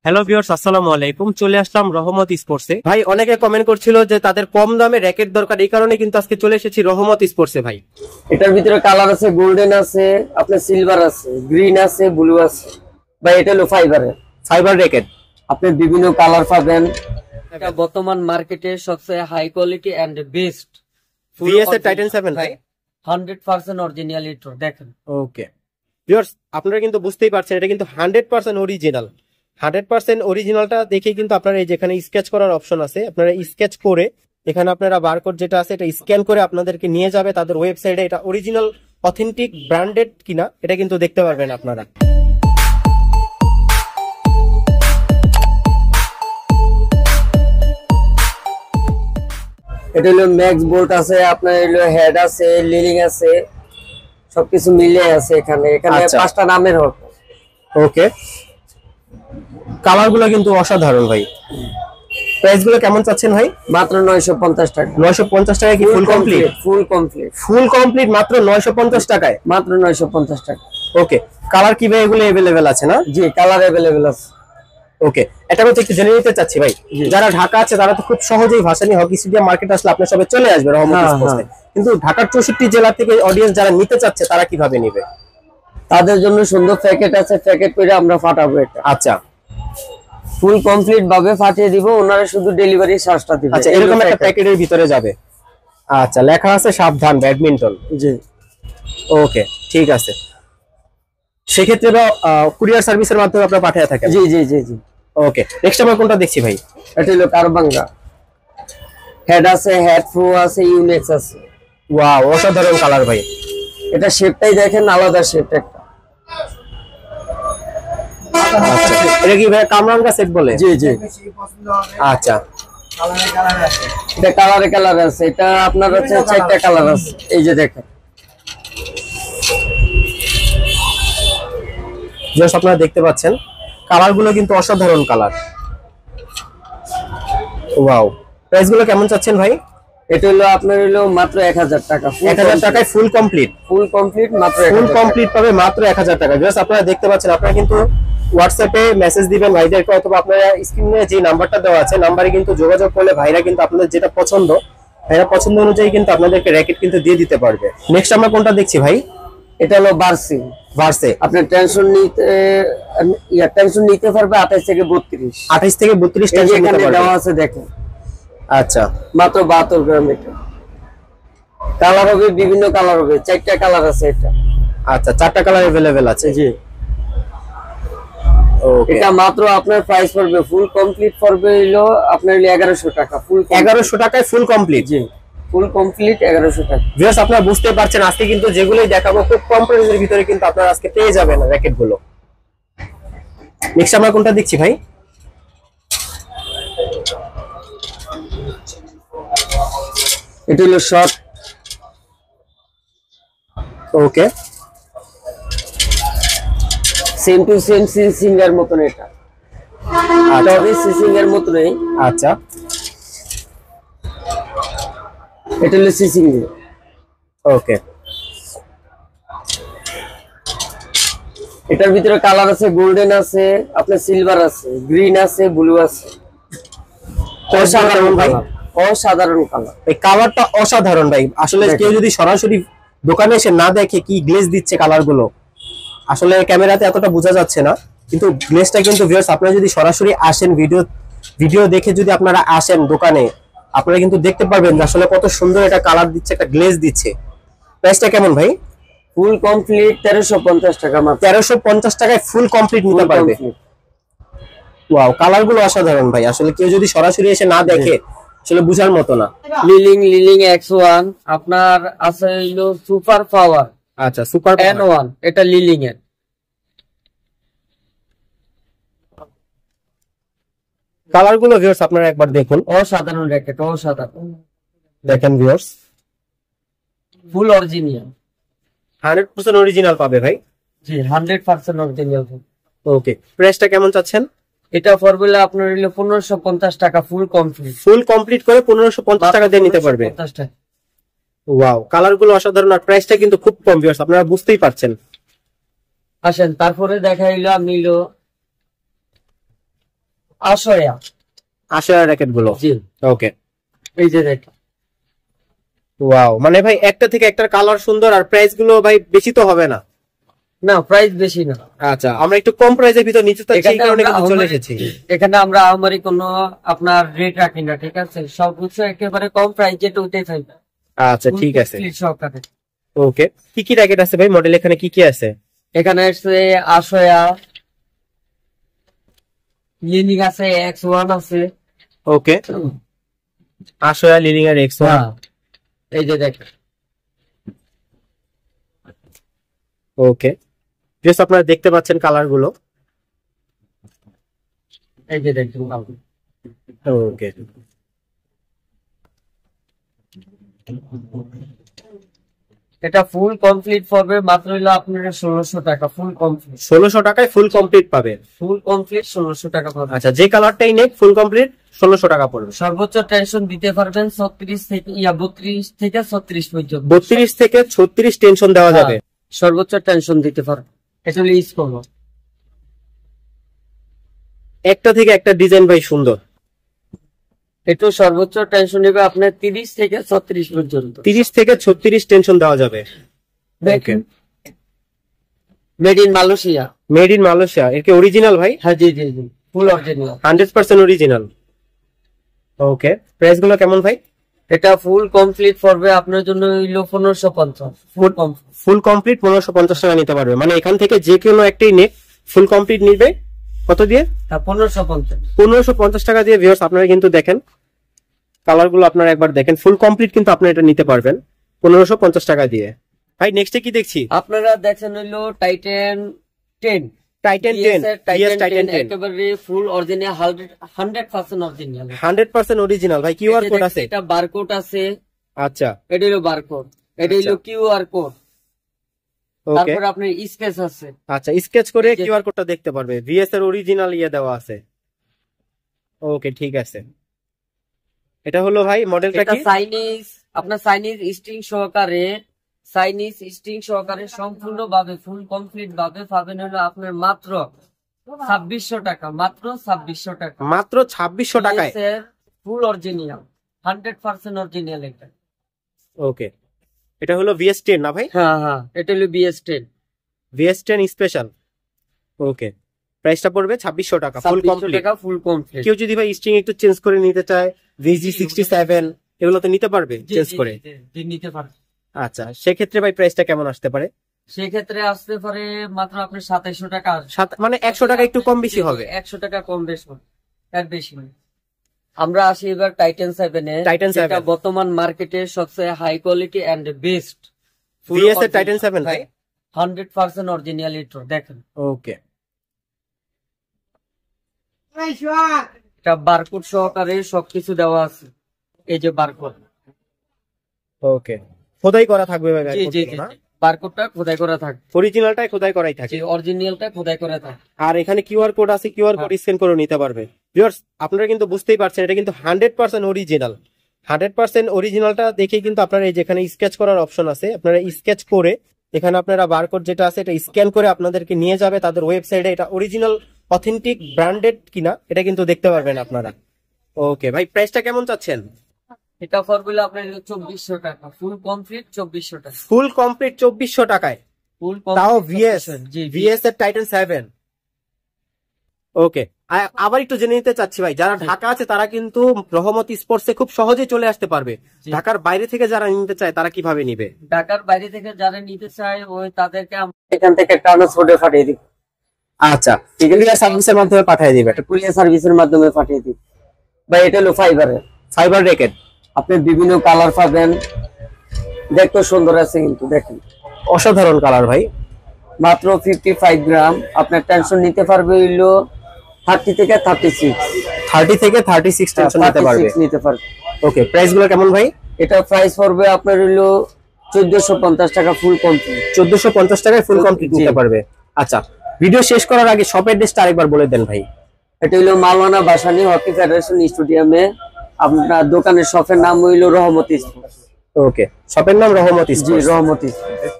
Hello viewers, আসসালামু আলাইকুম। চলে আসলাম রহমত স্পোর্টসে। ভাই অনেকে কমেন্ট করছিল যে তাদের কম দামে র‍্যাকেট দরকার, এই কারণে কিন্তু আজকে চলে এসেছি রহমত স্পোর্টসে। ভাই এটার ভিতরে কালার আছে, গোল্ডেন আছে, আপনার সিলভার আছে, গ্রিন আছে, ব্লু আছে। ভাই এটা হলো ফাইবার র‍্যাকেট, আপনি বিভিন্ন কালার পাবেন। এটা বর্তমান মার্কেটে সবচেয়ে high quality and best VS এর টাইটান 7 ভাই 100% অরিজিনাল। এটা দেখেন। ওকে ভিউয়ার্স, আপনারা কিন্তু বুঝতেই পারছেন এটা কিন্তু 100% অরিজিনাল। 100% অরিজিনালটা দেখে কিন্তু আপনারা এই যেখানে স্কেচ করার অপশন আছে, আপনারা স্কেচ করে এখানে আপনারা বারকোড যেটা আছে এটা স্ক্যান করে আপনাদেরকে নিয়ে যাবে তাদের ওয়েবসাইটে। এটা অরিজিনাল অথেন্টিক ব্র্যান্ডেড কিনা এটা কিন্তু দেখতে পারবেন আপনারা। এটা হলো ম্যাক্স বোল্ট আছে, আপনার হলো হেড আছে, লিলিং আছে, সবকিছু মিলিয়ে আছে এখানে। এখানে পাঁচটা নামের হবে। ওকে, কালার গুলো কিন্তু অসাধারণ ভাই। প্রাইস গুলো কেমন চাচ্ছেন ভাই? মাত্র 950 টাকা। 950 টাকায় কি ফুল কমপ্লিট? ফুল কমপ্লিট মাত্র 950 টাকায়, মাত্র 950 টাকা। ওকে, কালার কি ভাই এগুলো अवेलेबल আছে না? জি, কালার अवेलेबल আছে। ওকে, এটা হচ্ছে একটু জেনে নিতে চাচ্ছি ভাই, যারা ঢাকা আছে তারা তো খুব সহজেই ভাসানী হকি স্টেডিয়াম মার্কেট আসলে আপনার সবাই চলে আসবে রহমত স্পোর্টসে, কিন্তু ঢাকার 64 জেলা থেকে অডিয়েন্স যারা নিতে চাচ্ছে তারা কিভাবে নেবে? তাদের জন্য সুন্দর প্যাকেট আছে, প্যাকেট করে আমরা ফাটাবো এটা। আচ্ছা, ফুল কমপ্লিট ভাবে ফাটিয়ে দিব, ওনারা শুধু ডেলিভারি চার্জটা দিবে। আচ্ছা, এরকম একটা প্যাকেটের ভিতরে যাবে। আচ্ছা, লেখা আছে সাবধান ব্যাডমিন্টন। জি, ওকে, ঠিক আছে। সেক্ষেত্রে কুরিয়ার সার্ভিসের মাধ্যমে আপনারা পাঠিয়ে থাকেন? জি জি জি জি। ওকে, নেক্সট আমরা কোনটা দেখছি ভাই? এটা হলো কারবাঙ্গা। হেড আছে, হেড প্রো আছে, ইউনেক্স আছে। ওয়াও, অসাধারণ কালার ভাই। এটা শেপটাই দেখেন, আলাদা শেপ একটা। আচ্ছা, এটা কি ভাই কামরাঙ্গা সেট বলে? জি জি। আচ্ছা, এটা কালার আছে, এটা আপনার হচ্ছে 4টা কালার আছে। এই যে দেখেন, জাস্ট আপনারা দেখতে পাচ্ছেন কালার গুলো কিন্তু অসাধারণ কালার। ওয়াও, প্রাইস গুলো কেমন চাচ্ছেন ভাই? এটা হলো আপনার হলো মাত্র 1000 টাকা। 1000 টাকায় ফুল কমপ্লিট মাত্র ফুল কমপ্লিট পাবে মাত্র 1000 টাকা। জাস্ট আপনারা দেখতে পাচ্ছেন, আপনারা কিন্তু হোয়াটসঅ্যাপে মেসেজ দিবেন ভাইদেরকে, অথবা আপনারা স্ক্রিনে যে নাম্বারটা দেওয়া আছে নাম্বারে কিন্তু যোগাযোগ করলে ভাইরা কিন্তু আপনাদের যেটা পছন্দ, ভাইরা পছন্দ অনুযায়ী কিন্তু আপনাদেরকে র‍্যাকেট কিন্তু দিয়ে দিতে পারবে। নেক্সট আমরা কোনটা দেখছি ভাই? এটা হলো ভার্সে। আপনি টেনশন নিতে পারবে 28 থেকে 32। 28 থেকে 32 টেনশন নিতে পারবে। দেওয়া আছে দেখেন। আচ্ছা, মাত্র 72 গ্রাম। এটা কালার হবে, বিভিন্ন কালার হবে, 4টা কালার আছে এটা। আচ্ছা, 4টা কালার अवेलेबल আছে। জি, ওকে। এটা মাত্র আপনার প্রাইস পড়বে ফুল কমপ্লিট পড়বে হলো আপনার 1100 টাকা। 1100 টাকায় ফুল কমপ্লিট। জি, ফুল কমপ্লিট 1100 টাকা। ভিউয়ার্স, আপনারা বুঝতে পারছেন আজকে কিন্তু যেগুলোই দেখাবো খুব কম প্রাইসের ভিতরে কিন্তু আপনারা আজকে পেয়ে যাবেন র‍্যাকেট গুলো। নেক্সট আমরা কোনটা দেখছি ভাই? এটা হলো short. Okay, same to same singer মতন এটা। তবে সিঙ্গার মতনই। আচ্ছা, এটা হলো সিং। ওকে, এটার ভিতরে কালার আছে, গোল্ডেন আছে, আপনার সিলভার আছে, গ্রিন আছে, ব্লু আছে। অসাধারণ কালার। এই কালারটা অসাধারণ ভাই। আসলে কেউ যদি সরাসরি দোকানে এসে না দেখে কি গ্লেজ দিচ্ছে কালার গুলো, আসলে ক্যামেরাতে এতটা বোঝা যাচ্ছে না, কিন্তু গ্লেজটা কিন্তু ভিউয়ার্স আপনারা যদি সরাসরি আসেন, ভিডিও দেখে যদি আপনারা আসেন দোকানে, আপনারা কিন্তু দেখতে পারবেন যে আসলে কত সুন্দর এটা কালার দিচ্ছে, একটা গ্লেজ দিচ্ছে। প্রাইসটা কেমন ভাই? ফুল কমপ্লিট 1350 টাকা মাত্র। 1350 টাকায় ফুল কমপ্লিট নিতে পারবে। ওয়াও, কালার গুলো অসাধারণ ভাই। আসলে কেউ যদি সরাসরি এসে না দেখে আসলে বুঝার মতো না। লিলিং X1 আপনার আছে হলো সুপার পাওয়ার। আচ্ছা, সুপার N1 এটা লিলিং এর। কালার গুলো ভিউয়ার্স আপনারা একবার দেখুন, অসাধারণ র‍্যাকেট, অসাধারণ। দেখেন ভিউয়ার্স, ফুল অরিজিনাল, 100% অরিজিনাল পাবে ভাই। জি, 100% অরিজিনাল। ওকে, প্রাইসটা কেমন চাচ্ছেন? এটা ফরমুলা আপনার হলো 1550 টাকা। ফুল কমপ্লিট করে 1550 টাকা দিয়ে নিতে পারবে। ওয়াও, কালার গুলো অসাধারণ, আর প্রাইসটা কিন্তু খুব কম ভিউয়ার্স, আপনারা বুঝতেই পারছেন। আসেন তারপরে দেখাইলো আমি আশয়া। আশয়া র্যাকেট গুলো। জি ওকে, এই যে দেখেন। ওয়াও, মানে ভাই একটা থেকে একটার কালার সুন্দর, আর প্রাইস গুলো ভাই বেশি তো হবে না? না, প্রাইস বেশি না। আচ্ছা, আমরা একটু কম প্রাইসের ভিতর নিতে চাচ্ছি, এই কারণে কিন্তু চলে এসেছি। এখানে আমরা আমারই কোনো আপনার রেট রাখি না, ঠিক আছে? সব কিছু একেবারে কম প্রাইস, যেটা উঠে থাকবে। আচ্ছা ঠিক আছে, সহকারে। ওকে, কি কি র্যাকেট আছে ভাই মডেল, এখানে কি কি আছে? এখানে আছে আশয়া, লিনিং আছে, X1 আছে। ওকে, আশয়া, লিনিং এর X1। এই যে দেখেন। ওকে, জাস্ট আপনারা দেখতে পাচ্ছেন কালার গুলো। এই যে দেখেন। ওকে, এটা ফুল কমপ্লিট পড়বে মাত্র হলো আপনার 1600 টাকা। ফুল কমপ্লিট 1600 টাকায় ফুল কমপ্লিট পাবেন। ফুল কমপ্লিট 1600 টাকা পাবেন। আচ্ছা, যে কালারটাই নেক ফুল কমপ্লিট 1600 টাকা পড়বে। সর্বোচ্চ টেনশন দিতে পারবেন 36 থেকে 32 থেকে 36 পর্যন্ত। 32 থেকে 36 টেনশন দেওয়া যাবে। সর্বোচ্চ টেনশন দিতে পারবেন। এটা হলো ইউজ করব। একটা থেকে একটা ডিজাইন ভাই সুন্দর। একটু সর্বোচ্চ টেনশন নেবে আপনার 30 থেকে 36 পর্যন্ত। 30 থেকে 36 টেনশন দেওয়া যাবে। দেখেন, made in Malaysia. Made in Malaysia, এর কি অরিজিনাল ভাই? হ্যাঁ জি জি জি, ফুল অরিজিনাল, 100% অরিজিনাল। ওকে, প্রাইস গুলো কেমন ভাই? এটা ফুল কমপ্লিট পড়বে আপনার জন্য হইলো 1550। ফুল কমপ্লিট 1550 টাকা নিতে পারবে, মানে এখান থেকে যে কোনো একটাই নেক ফুল কমপ্লিট নিবে কত দিয়ে? 1550। 1550 টাকা দিয়ে ভিউয়ার্স আপনারা কিন্তু দেখেন কালার গুলো, আপনারা একবার দেখেন ফুল কমপ্লিট কিন্তু আপনারা এটা নিতে পারবেন 1550 টাকা দিয়ে। ভাই নেক্সটে কি দেখছি? আপনারা দেখছেন হইলো টাইটান 10। টাইটান 10, ইয়েস টাইটান 10 একেবারে ফুল অরিজিনাল, 100% অরিজিনাল। 100% অরিজিনাল ভাই। কিউআর কোড আছে? এটা বারকোড আছে। আচ্ছা, এটা হলো বারকোড, এটা হলো কিউআর কোড। ওকে, তারপর আপনার স্কেচ আছে। আচ্ছা, স্কেচ করে কিউআর কোডটা দেখতে পারবে। ভিএস এর অরিজিনাল ইয়ে দেওয়া আছে। ওকে ঠিক আছে, এটা হলো ভাই মডেলটা কি? চাইনিজ, আপনার চাইনিজ স্টিং সহকারে সম্পূর্ণভাবে ফুল কমপ্লিট ভাবে পাবেন হলো আপনার মাত্র 2600 টাকা। মাত্র 2600 টাকা। মাত্র 2600 টাকায় ফুল অরিজিনাল, 100% অরিজিনাল এটা। ওকে, এটা হলো VS10 না ভাই? হ্যাঁ হ্যাঁ, এটা হলো VS10। VS10 special. ওকে, প্রাইসটা পড়বে 2600 টাকা ফুল কমপ্লিট। Full complete. কেউ যদি ভাই স্ট্রিং একটু চেঞ্জ করে নিতে চায়, VG67 এগুলো তো নিতে পারবে চেঞ্জ করে? নিতে পারবে। আচ্ছা, সেক্ষেত্রে ভাই প্রাইসটা কেমন আসতে পারে? সেক্ষেত্রে আসতে পারে মাত্র আপনার 2700 টাকা। মানে 100 টাকা একটু কম বেশি হবে। 100 টাকা কম বেশি, এর বেশি। আমরা আসি এবার টাইটান 7 এ। টাইটান 7 এটা বর্তমান মার্কেটে সবচেয়ে high quality and best VS এর টাইটান 7 ভাই 100% অরিজিনাল ইটো দেখেন। ওকে, এটা বারকোড সহকারে সবকিছু দেওয়া আছে। এই যে বারকোড। ওকে, খোদাই করা থাকবে ভাই? জি জি জি, বারকোডটা খোদাই করা থাকে। অরিজিনালটাই খোদাই করাই থাকে। জি, অরিজিনালটা খোদাই করা থাকে। আর এখানে কিউআর কোড আছে, কিউআর কোড স্ক্যান করে নিতে পারবে। ভিউয়ার্স আপনারা কিন্তু বুঝতেই পারছেন এটা কিন্তু 100% অরিজিনাল। 100% অরিজিনালটা দেখেই কিন্তু আপনারা এই যেখানে স্কেচ করার অপশন আছে, আপনারা স্কেচ করে এখানে আপনারা বারকোড যেটা আছে এটা স্ক্যান করে আপনাদেরকে নিয়ে যাবে তাদের ওয়েবসাইটে। এটা অরিজিনাল অথেন্টিক ব্র্যান্ডেড কিনা এটা কিন্তু দেখতে পারবেন আপনারা। ওকে ভাই, প্রাইসটা কেমন চাচ্ছেন? এটা ফরগুলো আপনার 2400 টাকা। ফুল কমপ্লিট 2400 টাকা। ফুল কমপ্লিট 2400 টাকায়, ফুল তাও ভিএস জি এর টাইটান 7। ওকে, আবার একটু জেনে নিতে চাচ্ছি ভাই, যারা ঢাকা আছে তারা কিন্তু রহমত স্পোর্টসে খুব সহজে চলে আসতে পারবে। ঢাকার বাইরে থেকে যারা নিতে চায় তারা কিভাবে নিবে? ঢাকার বাইরে থেকে যারা নিতে চায় ওই তাদেরকে এখান থেকে ট্রান্সপোর্টে পাঠিয়ে দিব। আচ্ছা, কুরিয়ার সার্ভিসের মাধ্যমে পাঠিয়ে দিবে? কুরিয়ার সার্ভিসের মাধ্যমে পাঠিয়ে দিব ভাই। এটা হলো ফাইবার র্যাকেট। আপনি বিভিন্ন কালার পাবেন, দেখতে সুন্দর আছে কিন্তু দেখেন অসাধারণ কালার ভাই। মাত্র 55 গ্রাম। আপনার টেনশন নিতে পারবে হইলো 30 থেকে 36। 30 থেকে 36 টেনশন নিতে পারবে। ওকে, প্রাইস গুলো কেমন ভাই? এটা প্রাইস পড়বে আপনার হইলো 1450 টাকা ফুল কমপ্লিট। 1450 টাকায় ফুল কমপ্লিট নিতে পারবে। আচ্ছা, ভিডিও শেষ করার আগে শপের অ্যাড্রেসটা আরেকবার বলে দেন ভাই। এটা হইলো মাওলানা ভাসানী হকি ফেডারেশন স্টেডিয়ামে। আপনার দোকানের শপের নাম হইলো রহমত স্পোর্টস। ওকে, শপের নাম রহমত স্পোর্টস। জি, রহমত স্পোর্টস।